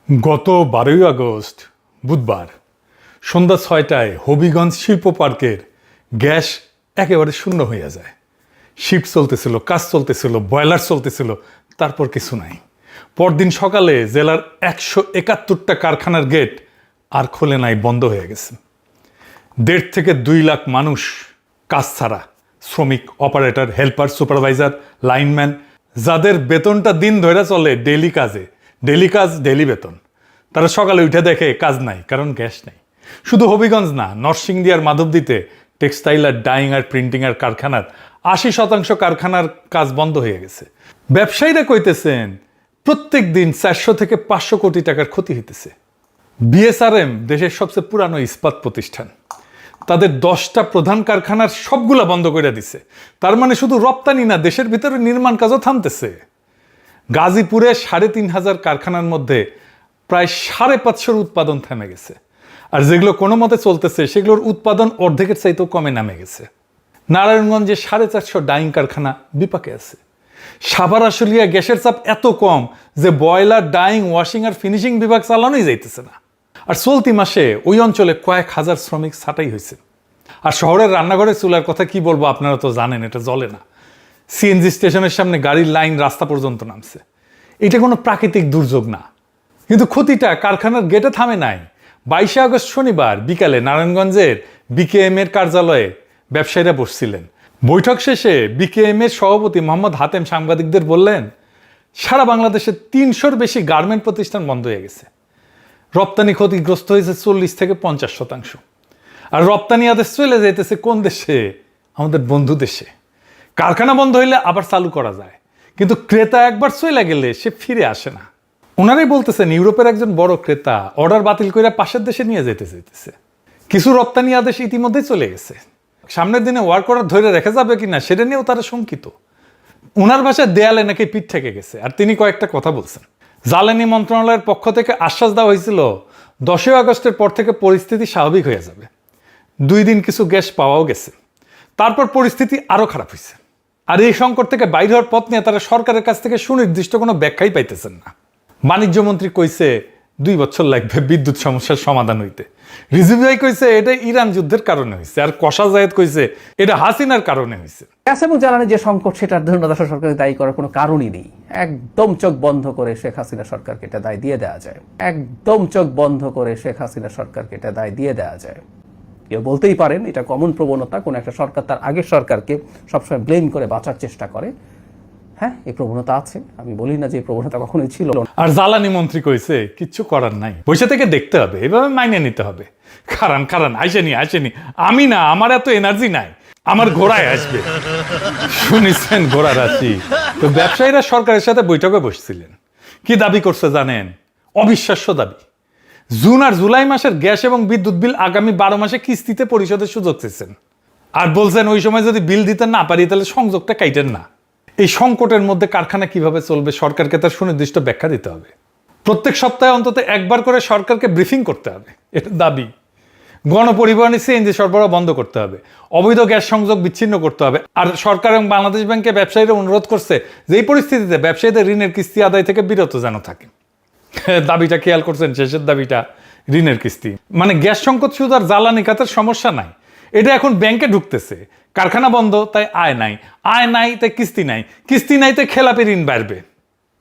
গত 12ই আগস্ট বুধবার সন্ধ্যা 6টায় হবিগঞ্জ শিল্প পার্কের গ্যাস একেবারে শূন্য হয়ে যায়। শিফট চলতেছিল, কাজ চলতেছিল, বয়লার চলতেছিল, তারপর কিছু নাই। পরদিন সকালে জেলার 171টা কারখানার গেট আর খোলে নাই, বন্ধ হয়ে গেছে। 1.5 থেকে 2 লাখ মানুষ কাজ ছাড়া, শ্রমিক, অপারেটর, হেল্পার, সুপারভাইজার, লাইনম্যান, যাদের বেতনটা দিন ধরে চলে ডেইলি কাজে, ডেইলি কাজ ডেইলি বেতন, তারা সকালে উঠে দেখে কাজ নাই, কারণ গ্যাস নাই। শুধু হবিগঞ্জ না, নরসিংদী আর মাধবদীতে টেক্সটাইল আর ডাইং আর প্রিন্টিং আর কারখানার 80% কারখানার কাজ বন্ধ হয়ে গেছে। ব্যবসায়ীরা কইতেছেন প্রত্যেক দিন 400 থেকে 500 কোটি টাকার ক্ষতি হইতেছে। বিএসআরএম দেশের সবচেয়ে পুরানো ইস্পাত প্রতিষ্ঠান, তাদের 10টা প্রধান কারখানার সবগুলা বন্ধ করে দিছে। তার মানে শুধু রপ্তানি না, দেশের ভিতরে নির্মাণ কাজও থামতেছে। গাজীপুরে 3,500 কারখানার মধ্যে প্রায় 550 উৎপাদন থেমে গেছে, আর যেগুলো কোনো মতে চলতেছে সেগুলোর উৎপাদন অর্ধেকের চাইতেও কমে নামে গেছে। নারায়ণগঞ্জে 450 ডাইং কারখানা বিপাকে আছে। সাভার আশুলিয়া গ্যাসের চাপ এত কম যে বয়লার, ডাইং, ওয়াশিং আর ফিনিশিং বিভাগ চালানোই যাইতেছে না। আর চলতি মাসে ওই অঞ্চলে কয়েক হাজার শ্রমিক ছাঁটাই হয়েছে। আর শহরের রান্নাঘরের চুলার কথা কি বলবো, আপনারা তো জানেন এটা জ্বলে না। সিএনজি স্টেশনের সামনে গাড়ির লাইন রাস্তা পর্যন্ত নামছে। এটা কোনো প্রাকৃতিক দুর্যোগ না, কিন্তু ক্ষতিটা কারখানার গেটে থামে নাই। 22 আগস্ট শনিবার বিকালে নারায়ণগঞ্জের বিকেএম এর কার্যালয়ে ব্যবসায়ীরা বসছিলেন। বৈঠক শেষে বিকেএম এর সভাপতি মোহাম্মদ হাতেম সাংবাদিকদের বললেন, সারা বাংলাদেশে 300-র বেশি গার্মেন্ট প্রতিষ্ঠান বন্ধ হয়ে গেছে। রপ্তানি ক্ষতিগ্রস্ত হয়েছে 40 থেকে 50%। আর রপ্তানি আদেশ চলে যাইতেছে কোন দেশে? আমাদের বন্ধু দেশে। কারখানা বন্ধ হইলে আবার চালু করা যায়, কিন্তু ক্রেতা একবার চলে গেলে সে ফিরে আসে না। ওনারাই বলতেছেন ইউরোপের একজন বড় ক্রেতা অর্ডার বাতিল করে পাশের দেশে নিয়ে যেতে চাইতেছে। কিছু রপ্তানি আদেশ ইতিমধ্যে চলে গেছে, সামনের দিনে ওয়ার্ক অর্ডার ধরে রেখে যাবে কিনা সেটা নিয়েও তারা শঙ্কিত। ওনার ভাষায় দেয়ালে নাকি পিঠ থেকে গেছে। আর তিনি কয়েকটা কথা বলছেন। জ্বালানি মন্ত্রণালয়ের পক্ষ থেকে আশ্বাস দেওয়া হয়েছিল 10 আগস্টের পর থেকে পরিস্থিতি স্বাভাবিক হয়ে যাবে। 2 দিন কিছু গ্যাস পাওয়াও গেছে, তারপর পরিস্থিতি আরো খারাপ হয়েছে। আর এই সংকট থেকে বাইরে হওয়ার পথ নিয়ে তারা সরকারের কাছ থেকে সুনির্দিষ্ট কোনো ব্যাখ্যাই পাইতেছেন না। বাণিজ্য মন্ত্রী কইছে 2 বছর লাগবে বিদ্যুৎ সমস্যার সমাধান হইতে। রিজভী ভাই কইছে এটা ইরান যুদ্ধের কারণে হয়েছে, আর কষা জায়েদ কইছে এটা হাসিনার কারণে হয়েছে। গ্যাস এবং জ্বালানি যে সংকট, সেটার জন্য দেশের সরকারকে দায়ী করার কোনো কারণই নেই। একদম চোখ বন্ধ করে শেখ হাসিনা সরকারকে এটা দায় দিয়ে দেওয়া যায়। একদম চোখ বন্ধ করে শেখ হাসিনা সরকারকে এটা দায় দিয়ে দেওয়া যায়। কেউ বলতেই পারেন এটা কমন প্রবণতা, কোন একটা সরকার তার আগের সরকারকে সবসময় ব্লেম করে বাঁচার চেষ্টা করে। হ্যাঁ, এই প্রবণতা আছে, আমি বলি না যে এই প্রবণতা কখনোই ছিল না। আর জ্বালানি মন্ত্রী কইছে কিচ্ছু করার নাই, বসে থেকে দেখতে হবে, এভাবে মাইনে নিতে হবে। কারণ আসেনি, আমি না, আমার এত এনার্জি নাই, আমার ঘোড়ায় আসবে। শুনেছেন ঘোড়া রাশি? তো ব্যবসায়ীরা সরকারের সাথে বৈঠকে বসছিলেন। কি দাবি করছে জানেন? অবিশ্বাস্য দাবি। জুন আর জুলাই মাসের গ্যাস এবং বিদ্যুৎ বিল আগামী 12 মাসে কিস্তিতে পরিশোধের সুযোগ চেয়েছেন। আর বলছেন ওই সময় যদি বিল দিতে না পারি তাহলে সংযোগটা কাইটেন না। এই সংকটের মধ্যে কারখানা কিভাবে চলবে সরকারকে তার সুনির্দিষ্ট ব্যাখ্যা দিতে হবে। প্রত্যেক সপ্তাহে অন্তত একবার করে সরকারকে ব্রিফিং করতে হবে, এটা দাবি। গণপরিবহনে সিএনজি সরবরাহ বন্ধ করতে হবে, অবৈধ গ্যাস সংযোগ বিচ্ছিন্ন করতে হবে। আর সরকার এবং বাংলাদেশ ব্যাংকে ব্যবসায়ীরা অনুরোধ করছে যে এই পরিস্থিতিতে ব্যবসায়ীদের ঋণের কিস্তি আদায় থেকে বিরত যেন থাকে। দাবিটা খেয়াল করছেন? শেষের দাবিটা ঋণের কিস্তি। মানে গ্যাস সংকট শুধু আর জ্বালানি খাতের সমস্যা নাই, এটা এখন ব্যাংকে ঢুকতেছে। কারখানা বন্ধ তাই আয় নাই তাই কিস্তি নাই তাই খেলাপি ঋণ বাড়বে।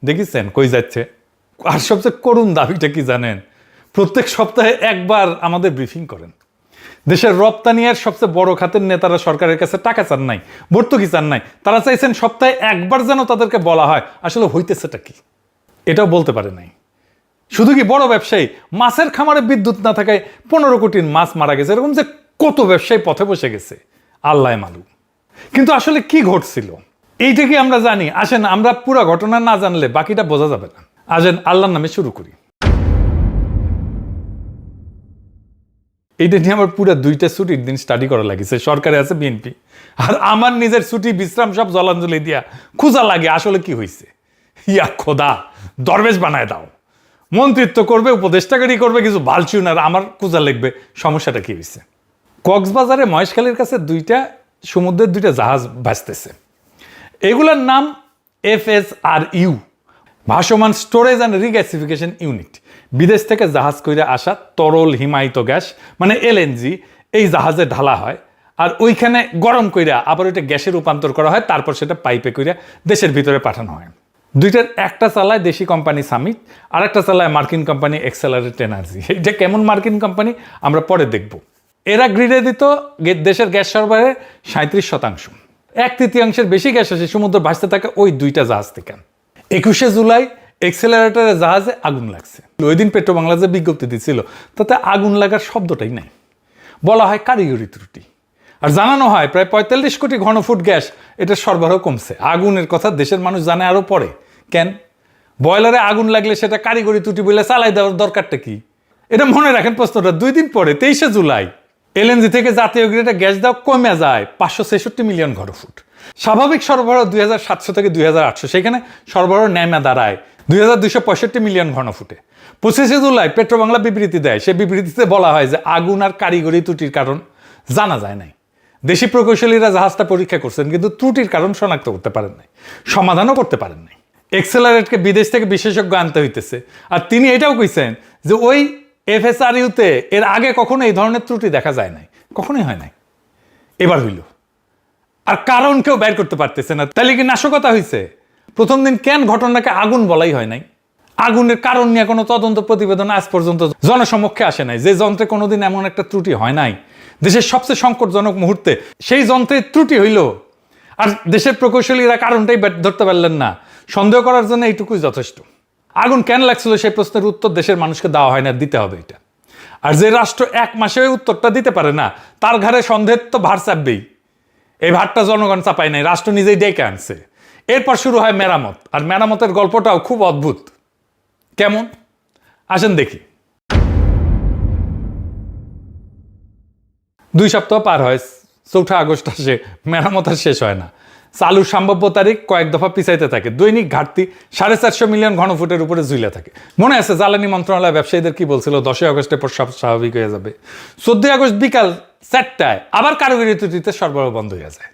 দেখেছেন কই যাচ্ছে? আর সবচেয়ে করুণ দাবিটা কি জানেন? প্রত্যেক সপ্তাহে একবার আমাদের ব্রিফিং করেন। দেশের রপ্তানি আর সবচেয়ে বড় খাতের নেতারা সরকারের কাছে টাকা চান নাই, ভর্তুকি চান নাই, তারা চাইছেন সপ্তাহে একবার যেন তাদেরকে বলা হয় আসলে হইতেছেটা কি। এটাও বলতে পারে নাই। শুধু কি বড় ব্যবসায়ী, মাছের খামারে বিদ্যুৎ না থাকায় 15 কোটির মাছ মারা গেছে, এরকম যে কত ব্যবসায়ী পথে বসে গেছে আল্লাহ মালুম। কিন্তু আসলে কি ঘটছিল এইটা কি আমরা জানি? আসেন আমরা পুরো ঘটনা না জানলে বাকিটা বোঝা যাবে না। আসেন আল্লাহর নামে শুরু করি। এইটা নিয়ে আমার পুরো 2টা ছুটির দিন স্টাডি করা লাগিছে। সরকারে আছে বিএনপি, আর আমার নিজের ছুটি বিশ্রাম সব জলাঞ্জলি দিয়া খোঁজা লাগে আসলে কি হয়েছে। ইয়া খোদা, দরবেশ বানায় দাও। মন্ত্রিত্ব করবে, উপদেষ্টাকারী করবে, কিছু বালচুন, আর আমার খোঁজা লিখবে সমস্যাটা কি হয়েছে। কক্সবাজারে মহেশখালীর কাছে সমুদ্রের 2টা জাহাজ ভাসতেছে। এগুলোর নাম FSRU, ভাসমান স্টোরেজ অ্যান্ড রিগ্যাসিফিকেশন ইউনিট, বিদেশ থেকে জাহাজ কইরা আসা তরল হিমায়িত গ্যাস মানে এলএনজি এই জাহাজে ঢালা হয়, আর ওইখানে গরম কইরা আবার ওইটা গ্যাসে রূপান্তর করা হয়, তারপর সেটা পাইপে কইরা দেশের ভিতরে পাঠানো হয়। দুইটার একটা চালায় দেশি কোম্পানি সামিট, আর একটা চালায় মার্কিন কোম্পানি এক্সেলারেট এনার্জি। এটা কেমন মার্কিন কোম্পানি আমরা পরে দেখব। এরা গ্রিডে দিত দেশের গ্যাস সরবরাহের 37%। 1/3 বেশি গ্যাস আসে সমুদ্র ভাসতে থাকে ওই দুইটা জাহাজ থেকে। 21শে জুলাই এক্সেলারেটরের জাহাজে আগুন লাগছে। ওই দিন পেট্রো বাংলা যে বিজ্ঞপ্তি দিচ্ছিল তাতে আগুন লাগার শব্দটাই নাই, বলা হয় কারিগরি ত্রুটি। আর জানানো হয় প্রায় 45 কোটি ঘনফুট গ্যাস এটা সরবরাহ কমছে। আগুনের কথা দেশের মানুষ জানে আরো পরে। কেন? বয়লারে আগুন লাগলে সেটা কারিগরি ত্রুটি বলে চালাই দেওয়ার দরকারটা কি? এটা মনে রাখেন প্রশ্নটা। 2 দিন পরে 23শে জুলাই এলএনজি থেকে জাতীয় গ্রিডে গ্যাস দেওয়া কমে যায় 566 মিলিয়ন ঘনফুট। স্বাভাবিক সরবরাহ 2700 থেকে 2800, সেখানে সরবরাহ নেমে দাঁড়ায় 2265 মিলিয়ন ঘনফুটে। 25শে জুলাই পেট্রো বাংলা বিবৃতি দেয়। সে বিবৃতিতে বলা হয় যে আগুন আর কারিগরি ত্রুটির কারণ জানা যায় নাই। দেশি প্রকৌশলীরা জাহাজটা পরীক্ষা করছেন কিন্তু ত্রুটির কারণ শনাক্ত করতে পারেন নাই, সমাধানও করতে পারেন নাই। এক্সেলারেটকে বিদেশ থেকে বিশেষজ্ঞ আনতে হইতেছে। আর তিনি এটাও কইছেন যে ওই এফএসআরইউতে এর আগে কখনো এই ধরনের ত্রুটি দেখা যায় নাই, কখনোই হয় নাই, এবার হইল। আর কারণ কেউ বের করতে পারতেছে না। তাহলে কি নাশকতা হয়েছে? প্রথম দিন কেন ঘটনাকে আগুন বলাই হয় নাই? আগুনের কারণ নিয়ে কোনো তদন্ত প্রতিবেদন আজ পর্যন্ত জনসমক্ষে আসে নাই। যে যন্ত্রে কোনোদিন এমন একটা ত্রুটি হয় নাই, দেশের সবচেয়ে সংকটজনক মুহূর্তে সেই যন্ত্রের ত্রুটি হইল, আর দেশের প্রকৌশলীরা কারণটাই ধরতে পারলেন না। সন্দেহ করার জন্য এইটুকুই যথেষ্ট। আগুন কেন লাগছিল সেই প্রশ্নের উত্তর দেশের মানুষকে দেওয়া হয় না, দিতে হবে এটা। আর যে রাষ্ট্র 1 মাসে ওই উত্তরটা দিতে পারে না তার ঘাড়ে সন্দেহের তো ভার চাপবেই। এই ভারটা জনগণ চাপায় নাই, রাষ্ট্র নিজেই ডেকে আনছে। এরপর শুরু হয় মেরামত। আর মেরামতের গল্পটাও খুব অদ্ভুত। কেমন? আসেন দেখি। 2 সপ্তাহ পার হয়, 4 আগস্ট আসে, মেরামত আর শেষ হয় না। চালুর সম্ভাব্য তারিখ কয়েক দফা পিছাইতে থাকে। দৈনিক ঘাটতি 450 মিলিয়ন ঘনফুটের উপরে ঝুলে থাকে। মনে আছে জ্বালানি মন্ত্রণালয় ব্যবসায়ীদের কি বলছিল? 10 আগস্টের পর সব স্বাভাবিক হয়ে যাবে। 14 আগস্ট বিকাল 4টায় আবার কারিগরি ত্রুটিতে সরবরাহ বন্ধ হয়ে যায়।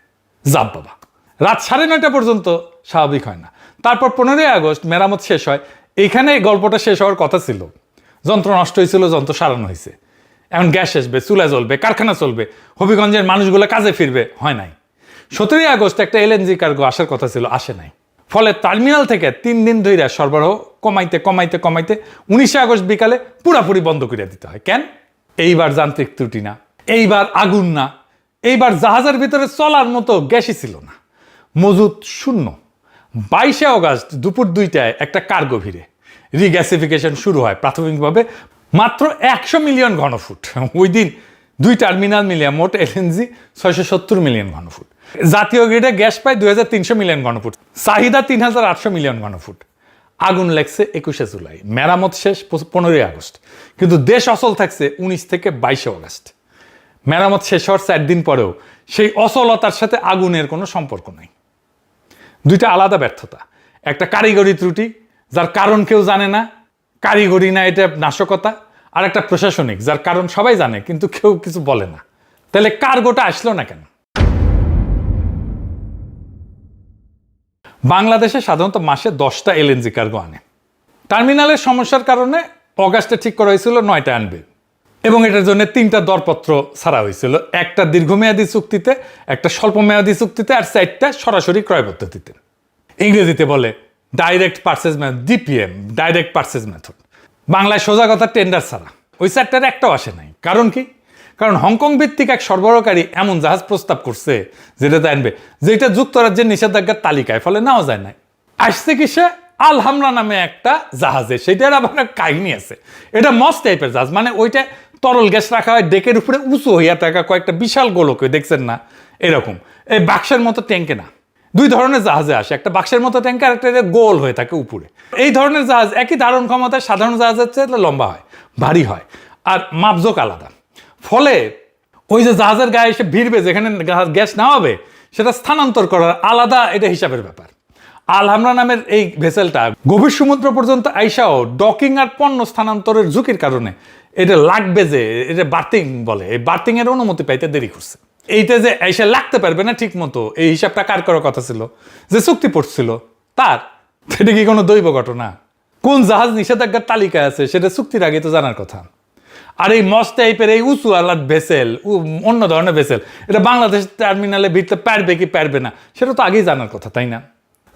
যাব বাবা, রাত 9:30 পর্যন্ত স্বাভাবিক হয় না। তারপর 15 আগস্ট মেরামত শেষ হয়। এইখানে গল্পটা শেষ হওয়ার কথা ছিল। যন্ত্র নষ্ট হয়েছিল, যন্ত্র সারানো হয়েছে, এখন গ্যাস আসবে, চুলা জ্বলবে, কারখানা চলবে, হবিগঞ্জের মানুষগুলো কাজে ফিরবে, হয় নাই। 17 আগস্ট একটা এলএনজি কার্গো আসার কথা ছিল, আসে নাই। ফলে টার্মিনাল থেকে 3 দিন ধরে সরবরাহ কমাইতে 19 আগস্ট বিকালে পুরাপুরি বন্ধ করে দিতে হয়। কেন? এইবার যান্ত্রিক ত্রুটি না, এইবার আগুন না, এইবার জাহাজের ভিতরে চলার মতো গ্যাসই ছিল না, মজুদ শূন্য। 22 আগস্ট দুপুর 2টায় একটা কার্গো ভিড়ে রিগ্যাসিফিকেশন শুরু হয় প্রাথমিকভাবে মাত্র 100 মিলিয়ন ঘনফুট। ওই দিন 2 টার্মিনাল মিলিয়ে মোট এলএনজি 670 মিলিয়ন ঘনফুট। জাতীয় গ্রিডে গ্যাস পায় 2300 মিলিয়ন ঘনফুট, চাহিদা 3800 মিলিয়ন ঘনফুট। আগুন লাগছে 21শে জুলাই, মেরামত শেষ 15 আগস্ট, কিন্তু দেশ অচল থাকছে 19 থেকে 22 আগস্ট। মেরামত শেষ হওয়ার 4 দিন পরেও সেই অচলতার সাথে আগুনের কোনো সম্পর্ক নাই। দুইটা আলাদা ব্যর্থতা। একটা কারিগরি ত্রুটি যার কারণ কেউ জানে না, কারিগরি না, এটা নাশকতা। আর একটা প্রশাসনিক যার কারণ সবাই জানে কিন্তু কেউ কিছু বলে না। তাহলে কার্গোটা আসলো না কেন? বাংলাদেশে সাধারণত মাসে 10টা এলএনজি কার্গো আনে। টার্মিনালের সমস্যার কারণে অগাস্টে ঠিক করা হয়েছিল 9টা আনবে, এবং এটার জন্য 3টা দরপত্র ছাড়া হয়েছিল। একটা দীর্ঘমেয়াদী চুক্তিতে, একটা স্বল্পমেয়াদী চুক্তিতে, আর 4টা সরাসরি ক্রয় পদ্ধতিতে। ইংরেজিতে বলে direct purchase method, DPM, direct purchase method. বাংলায় সোজা কথা টেন্ডার ছাড়া। ওই 4টার একটাও আসে নাই। কারণ কি? কারণ হংকং ভিত্তিক এক সরবরাহকারী এমন জাহাজ প্রস্তাব করছে যেটাতে আনবে, যেটা যুক্তরাজ্যের নিষেধাজ্ঞার তালিকায়, ফলে নেওয়া যায় না। আসছে কি সে আলহামরা নামে একটা জাহাজে, সেটার আবার একটা কাহিনী আছে। এটা মস টাইপের জাহাজ, মানে ওইটা তরল গ্যাস রাখা হয় ডেকের উপরে উঁচু হইয়া থাকা কয়েকটা বিশাল গোলক, দেখছেন না এরকম, এই বাক্সের মতো ট্যাঙ্কে না। 2 ধরনের জাহাজে আসে, একটা বাক্সের মতো ট্যাঙ্কে, আর একটা গোল হয়ে থাকে উপরে। এই ধরনের জাহাজ একই ধারণ ক্ষমতায় সাধারণ জাহাজের চেয়ে লম্বা হয়, ভারী হয়, আর মাপজোক আলাদা। ফলে ওই যে জাহাজের গায়ে এসে ভিড়বে, যেখানে গ্যাস নামাবে, সেটা স্থানান্তর করার আলাদা এটা হিসাবের ব্যাপার। আলহামরা নামের এই ভেসেলটা গভীর সমুদ্র পর্যন্ত আইসাও ডকিং আর পণ্য স্থানান্তরের ঝুঁকির কারণে এটা লাগবে, যে এটা বার্থিং বলে, এই বার্থিং এর অনুমতি পাইতে দেরি করছে। এইটা যে এসে লাগতে পারবে না ঠিক মতো, এই হিসাবটা কার করার কথা ছিল? যে চুক্তি পড়ছিল তার, এটা কি কোনো দৈব ঘটনা? কোন জাহাজ নিষেধাজ্ঞার তালিকায় আছে সেটা চুক্তির আগে তো জানার কথা। আর এই মস্ত টাইপের এই উঁচু আলাদ ভেসেল, অন্য ধরনের ভেসেল, এটা বাংলাদেশ টার্মিনালে ভিড়তে পারবে কি পারবে না সেটা তো আগেই জানার কথা, তাই না?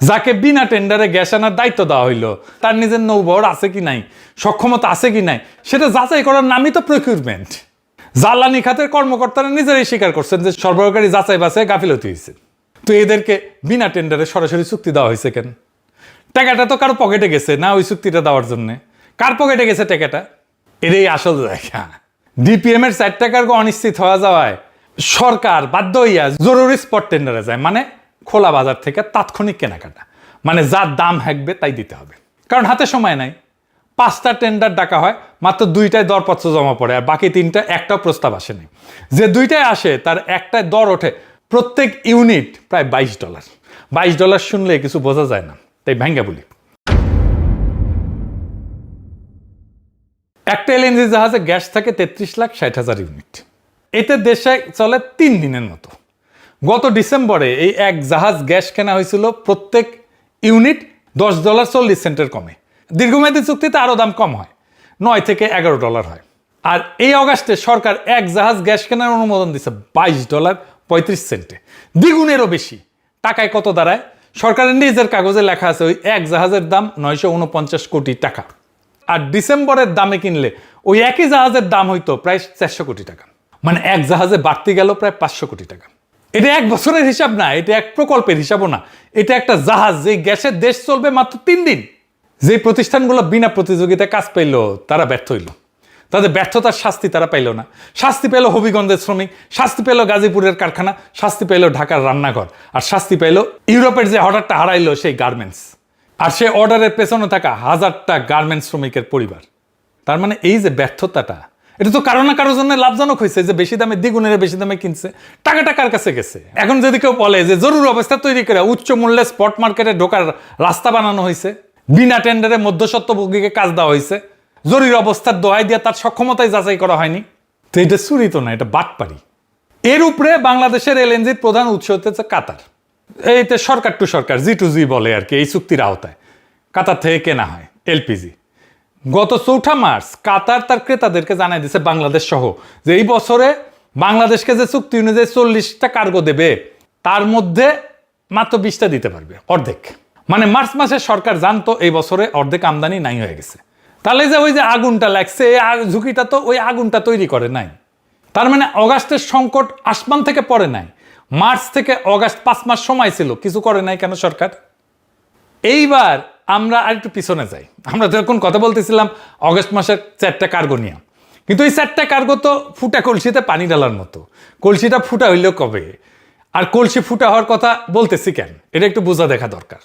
যাকে বিনা টেন্ডারে গ্যাস আনার দায়িত্ব দেওয়া হইলো তার নিজের নৌবহর আছে কি নাই, সক্ষমতা আছে কি নাই, সেটা যাচাই করার নামই তো প্রকিউরমেন্ট। জ্বালানি খাতের কর্মকর্তারা নিজেরাই স্বীকার করছেন যে সরবরাহকারী যাচাই বাছাই গাফিলতি হয়েছে। তো এদেরকে বিনা টেন্ডারে সরাসরি চুক্তি দেওয়া হয়েছে কেন? টাকাটা তো কারো পকেটে গেছে না ওই চুক্তিটা দেওয়ার জন্য? কার পকেটে গেছে টাকাটা? এটাই আসল দেখা। ডিপিএম এর 4 টাকার অনিশ্চিত হওয়া যাওয়ায় সরকার বাধ্য হইয়া জরুরি স্পট টেন্ডারে যায়, মানে খোলা বাজার থেকে তাৎক্ষণিক কেনাকাটা, মানে যার দাম হাঁকবে তাই দিতে হবে, কারণ হাতে সময় নাই। 5টা টেন্ডার ডাকা হয়, মাত্র 2টায় দরপত্র জমা পড়ে, আর বাকি 3টা একটাও প্রস্তাব আসেনি। যে 2টায় আসে তার একটায় দর ওঠে প্রত্যেক ইউনিট প্রায় $22। $22 শুনলে কিছু বোঝা যায় না, তাই ভাঙ্গা বলি। একটা এলএনজি জাহাজে গ্যাস থাকে 33,60,000 ইউনিট। এতে দেশে চলে 3 দিনের মতো। গত ডিসেম্বরে এই এক জাহাজ গ্যাস কেনা হয়েছিল প্রত্যেক ইউনিট $10.40 কমে। দীর্ঘমেয়াদী চুক্তিতে আরও দাম কম হয়, $9 থেকে $11 হয়। আর এই অগাস্টে সরকার এক জাহাজ গ্যাস কেনার অনুমোদন দিচ্ছে $22.35, দ্বিগুণেরও বেশি। টাকায় কত দাঁড়ায়? সরকারের নিজের কাগজে লেখা আছে ওই এক জাহাজের দাম 949 কোটি টাকা। আর ডিসেম্বরের দামে কিনলে ওই একই জাহাজের দাম হইতো প্রায় 400 কোটি টাকা, মানে এক জাহাজে বাড়তি গেল প্রায় 500 কোটি টাকা। এটা এক বছরের হিসাব না, এটা এক প্রকল্পের হিসাবও না, এটা একটা জাহাজ যে গ্যাসের দেশ চলবে মাত্র 3 দিন। যে প্রতিষ্ঠানগুলো বিনা প্রতিযোগিতায় কাজ পাইল তারা ব্যর্থ হইল, তাদের ব্যর্থতার শাস্তি তারা পাইল না। শাস্তি পেল হবিগঞ্জের শ্রমিক, শাস্তি পেল গাজীপুরের কারখানা, শাস্তি পেল ঢাকার রান্নাঘর, আর শাস্তি পেল ইউরোপের যে অর্ডারটা হারাইলো সেই গার্মেন্টস, আর সে অর্ডারের পেছনে থাকা হাজারটা গার্মেন্টস শ্রমিকের পরিবার। তার মানে এই যে ব্যর্থতাটা, এটা তো কারো না কারোর জন্য লাভজনক হয়েছে, যে বেশি দামে দ্বিগুণের বেশি দামে কিনছে, টাকাটা কার কাছে গেছে? এখন যদি কেউ বলে যে জরুরি অবস্থা তৈরি করে উচ্চ মূল্যে স্পট মার্কেটে ঢোকার রাস্তা বানানো হয়েছে, বিনা টেন্ডারে মধ্যস্বত্বভোগীকে কাজ দেওয়া হয়েছে, জরুরি অবস্থার দোহাই দিয়ে তার সক্ষমতায় যাচাই করা হয়নি, তো এটা চুরি তো না, এটা বাটপারি। এর উপরে বাংলাদেশের এলএনজির প্রধান উৎস হচ্ছে কাতার। এইতে সরকার টু সরকার, জি টু জি বলে আর কি, এই চুক্তির আওতায় কাতার থেকে কেনা হয় এলপিজি। গত 4 মার্চ কাতার তার ক্রেতাদেরকে জানাই দিয়েছে বাংলাদেশ সহ যে এই বছরে বাংলাদেশকে যে চুক্তি অনুযায়ী 40টা কার্গো দেবে তার মধ্যে মাত্র 20টা দিতে পারবে, অর্ধেক। মানে মার্চ মাসে সরকার জানতো এই বছরে অর্ধেক আমদানি নাই হয়ে গেছে। তাহলে যে ওই যে আগুনটা লাগছে, এই ঝুঁকিটা তো ওই আগুনটা তৈরি করে নাই। তার মানে অগাস্টের সংকট আসমান থেকে পড়ে নাই, মার্চ থেকে অগাস্ট 5 মাস সময় ছিল, কিছু করে নাই কেন সরকার? এইবার আমরা আরেকটু পিছনে যাই। আমরা তো এখন কথা বলতেছিলাম অগস্ট মাসের 4টা কার্গো নিয়ে, কিন্তু এই 4টা কার্গো তো ফুটা কলসিতে পানি ঢালার মতো। কলসিটা ফুটা হইলেও কবে, আর কলসি ফুটা হওয়ার কথা বলতেছি কেন, এটা একটু বোঝা দেখা দরকার।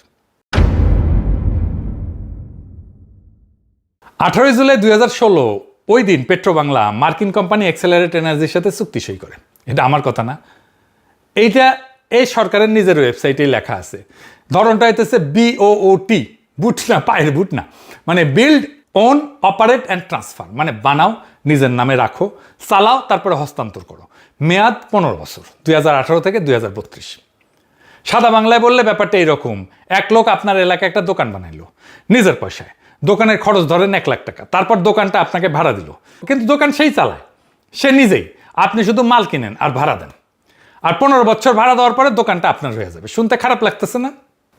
18 জুলাই 2016 ওই দিন পেট্রোবাংলা মার্কিন কোম্পানি এক্সেলারেট এনার্জির সাথে চুক্তি সই করে। এটা আমার কথা না, এইটা এই সরকারের নিজের ওয়েবসাইটেই লেখা আছে। ধরনটা হইতেছে BOOT, বুট না, পায়ের বুট না, মানে build, own, operate and transfer, মানে বানাও, নিজের নামে রাখো, চালাও, তারপরে হস্তান্তর করো। মেয়াদ 15 বছর, 2018 থেকে 2032। সাদা বাংলায় বললে ব্যাপারটা এইরকম: এক লোক আপনার এলাকায় একটা দোকান বানাইলো নিজের পয়সায়, দোকানের খরচ ধরেন 1 লাখ টাকা, তারপর দোকানটা আপনাকে ভাড়া দিল, কিন্তু দোকান সেই চালায়, সে নিজেই, আপনি শুধু মাল কিনেন আর ভাড়া দেন। আর 15 বছর ভাড়া দেওয়ার পরে দোকানটা আপনার হয়ে যাবে। শুনতে খারাপ লাগতেছে না,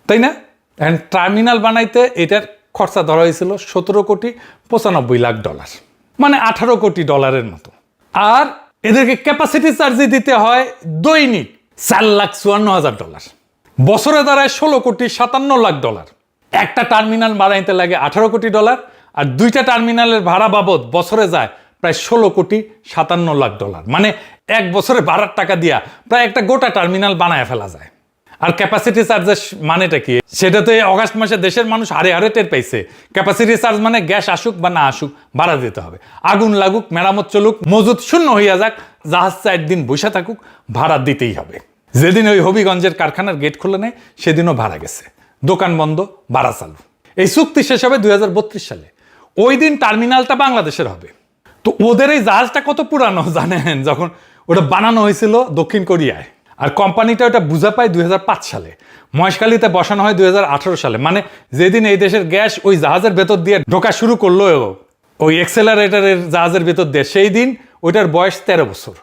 তাই না? এখন টার্মিনাল বানাইতে এটার খরচা ধরা হয়েছিল $17,95,00,000, মানে $18 কোটি মতো। আর এদেরকে ক্যাপাসিটি চার্জে দিতে হয় দৈনিক $4,54,000, বছরে দাঁড়ায় $16,57,00,000। একটা টার্মিনাল বানাইতে লাগে $18 কোটি, আর 2টা টার্মিনালের ভাড়া বাবদ বছরে যায় প্রায় $16,57,00,000। মানে এক বছরে ভাড়ার টাকা দিয়া প্রায় একটা গোটা টার্মিনাল বানায় ফেলা যায়। আর ক্যাপাসিটি চার্জের মানেটা কি? সেটা তো এই অগাস্ট মাসে দেশের মানুষ হারে হারে টের পাইছে। ক্যাপাসিটি চার্জ মানে গ্যাস আসুক বা না আসুক ভাড়া দিতে হবে, আগুন লাগুক, মেরামত চলুক, মজুদ শূন্য হইয়া যাক, জাহাজ 4 দিন বসে থাকুক, ভাড়া দিতেই হবে। যেদিন ওই হবিগঞ্জের কারখানার গেট খুলে নেয় সেদিনও ভাড়া গেছে, দোকান বন্ধ, ভাড়া চালু। এই চুক্তি শেষ হবে 2032 সালে। ওই দিন টার্মিনালটা বাংলাদেশের হবে। তো ওদের এই জাহাজটা কত পুরানো জানেন? যখন ওটা বানানো হয়েছিল দক্ষিণ কোরিয়ায়, আর কোম্পানিটা ওটা বুঝা পায় 2005 সালে, মহেশখালীতে বসানো হয় 2018 সালে। মানে যেদিন এই দেশের গ্যাস ওই জাহাজের ভেতর দিয়ে ঢোকা শুরু করলো, ওই এক্সেলারেটরের জাহাজের ভেতর দিয়ে, সেই দিন ওইটার বয়স 13 বছর।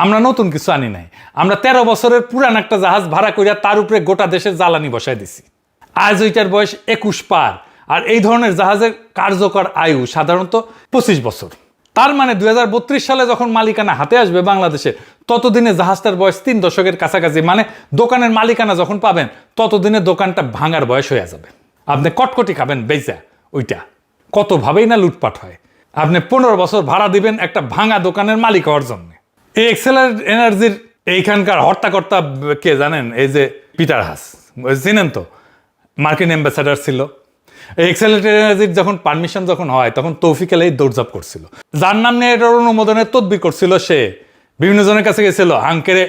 আমরা নতুন কিছু আনি নাই, আমরা 13 বছরের পুরান একটা জাহাজ ভাড়া করিয়া তার উপরে গোটা দেশের জ্বালানি বসায় দিছি। আজ ওইটার বয়স 21 পার। আর এই ধরনের জাহাজের কার্যকর আয়ু সাধারণত 25 বছর। তার মানে 2032 সালে যখন মালিকানা হাতে আসবে বাংলাদেশে, ততদিনে জাহাজটার বয়স 3 দশকের কাছাকাছি। মানে দোকানের মালিকানা যখন পাবেন, ততদিনে দোকানটা ভাঙার বয়স হয়ে যাবে। আপনি কটকটি খাবেন বেচা ওইটা, কতভাবেই না লুটপাট হয়। আপনি 15 বছর ভাড়া দিবেন একটা ভাঙা দোকানের মালিক হওয়ার জন্য। এই এক্সেলার এনার্জির এইখানকার হর্তাকর্তা কে জানেন? এই যে পিটার হাস, চিনেন তো, মার্কিন অ্যাম্বাসেডার ছিল। এই এক্সেলারেটর এনার্জির যখন পারমিশন যখন হয়, তখন তৌফিক আলাই দৌড়ঝাঁপ করছিল। যার নাম নিয়ে এটার অনুমোদনের তদবির করছিল, সে বিভিন্ন জনের কাছে গেছিল। হাঙ্কেরে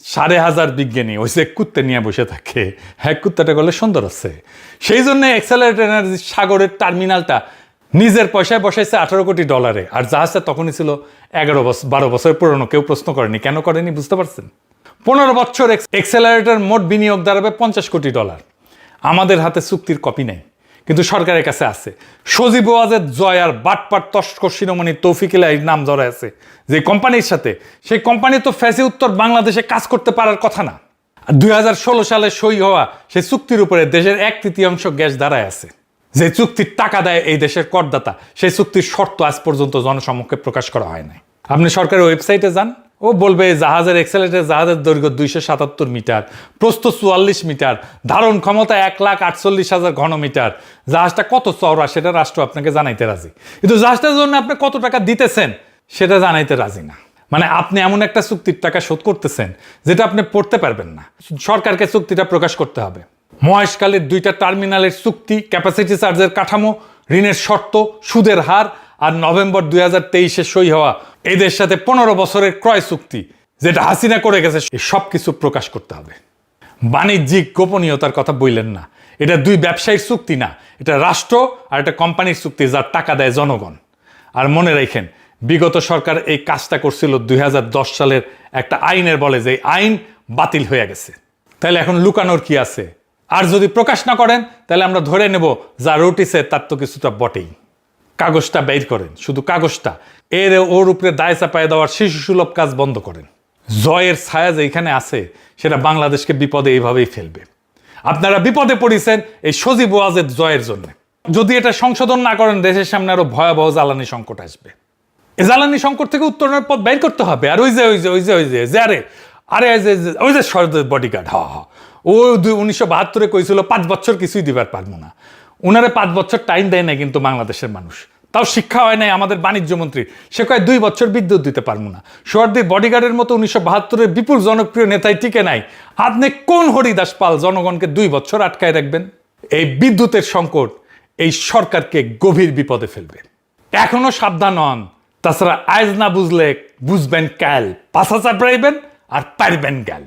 5,500 বিজ্ঞানী ওই যে কুত্তে নিয়ে বসে থাকে, হ্যাঁ কুত্তাটা করলে সুন্দর আছে। সেই জন্য এক্সেলারেটর এনার্জি সাগরের টার্মিনালটা নিজের পয়সায় বসাইছে $18 কোটি। আর জাহাজটা তখনই ছিল 12 বছর পুরনো। কেউ প্রশ্ন করেনি, কেন করেনি বুঝতে পারছেন? 15 বছর এক্সেলারেটর মোট বিনিয়োগ দাঁড়াবে $50 কোটি। আমাদের হাতে চুক্তির কপি নেই, কিন্তু সরকারের কাছে আছে। সজীব ওয়াজেদ জয় আর বাটপাট তস্কর শিরোমণি তৌফিক আলাইর নাম জড়ায় আছে যে কোম্পানির সাথে। সেই কোম্পানি তো ফ্যাসি উত্তর বাংলাদেশে কাজ করতে পারার কথা না। 2016 সালে সই হওয়া সেই চুক্তির উপরে দেশের 1/3 গ্যাস দাঁড়ায় আছে। যে চুক্তির টাকা দেয় এই দেশের করদাতা, সেই চুক্তির শর্ত আজ পর্যন্ত জনসমক্ষে প্রকাশ করা হয় নাই। আপনি সরকারের ওয়েবসাইটে যান, ও বলবে জাহাজের এক্সেলেটর জাহাজের দৈর্ঘ্য 277 মিটার, প্রস্থ 44 মিটার, ধারণ ক্ষমতা 1,48,000 ঘনমিটার। জাহাজটা কত চওড়া সেটা রাষ্ট্র আপনাকে জানাইতে রাজি, কিন্তু জাহাজটার জন্য আপনি কত টাকা দিতেছেন সেটা জানাইতে রাজি না। মানে আপনি এমন একটা চুক্তির টাকা শোধ করতেছেন যেটা আপনি পড়তে পারবেন না। সরকারকে চুক্তিটা প্রকাশ করতে হবে। মহেশখালীর 2টা টার্মিনালের চুক্তি, ক্যাপাসিটি চার্জের কাঠামো, ঋণের শর্ত, সুদের হার, আর নভেম্বর 2023 সই হওয়া এদের সাথে 15 বছরের ক্রয় চুক্তি যেটা হাসিনা করে গেছে, সব কিছু প্রকাশ করতে হবে। বাণিজ্যিক গোপনীয়তার কথা বললেন না। এটা 2 ব্যবসায়ীর চুক্তি না, এটা রাষ্ট্র আর একটা কোম্পানির চুক্তি, যার টাকা দেয় জনগণ। আর মনে রাখেন, বিগত সরকার এই কাজটা করছিল 2010 সালের একটা আইনের বলে, যে আইন বাতিল হয়ে গেছে। তাহলে এখন লুকানোর কি আছে? আর যদি প্রকাশ না করেন, তাহলে আমরা ধরে নেব যা রটিছে তার তো কিছুটা বটেই। কাগজটা বের করেন, শুধু কাগজটা। ওর উপরে দায় চাপায় দেওয়ার শিশু সুলভ কাজ বন্ধ করেন। জয়ের ছায়া যেখানে আছে, সেটা বাংলাদেশকে বিপদে এইভাবেই ফেলবে। আপনারা বিপদে পড়েছেন এই সজীব ওয়াজেদ জয়ের জন্য। যদি এটা সংশোধন না করেন, দেশের সামনে আরো ভয়াবহ জ্বালানি সংকট আসবে। এই জ্বালানি সংকট থেকে উত্তরণের পথ বের করতে হবে। আর ওই যে সরকারের বডিগার্ড, ও 1972 কইছিল 5 বছর কিছুই দিবার পারবো না। উনারে 5 বছর টাইম দেয় না কিন্তু বাংলাদেশের মানুষ। তাও শিক্ষা হয় নাই আমাদের বাণিজ্য মন্ত্রী, সে কয় 2 বছর বিদ্যুৎ দিতে পারবো না। সোহরাওয়ার্দীর বডিগার্ডের মতো 1972 বিপুল জনপ্রিয় নেতাই টিকে নাই। আপনি কোন হরিদাস পাল জনগণকে 2 বছর আটকায় রাখবেন? এই বিদ্যুতের সংকট এই সরকারকে গভীর বিপদে ফেলবে। এখনো সাবধান হন, তাছাড়া আজ না বুঝলে বুঝবেন কাল, পাছা চাপড়াইবেন আর পারবেন গাল।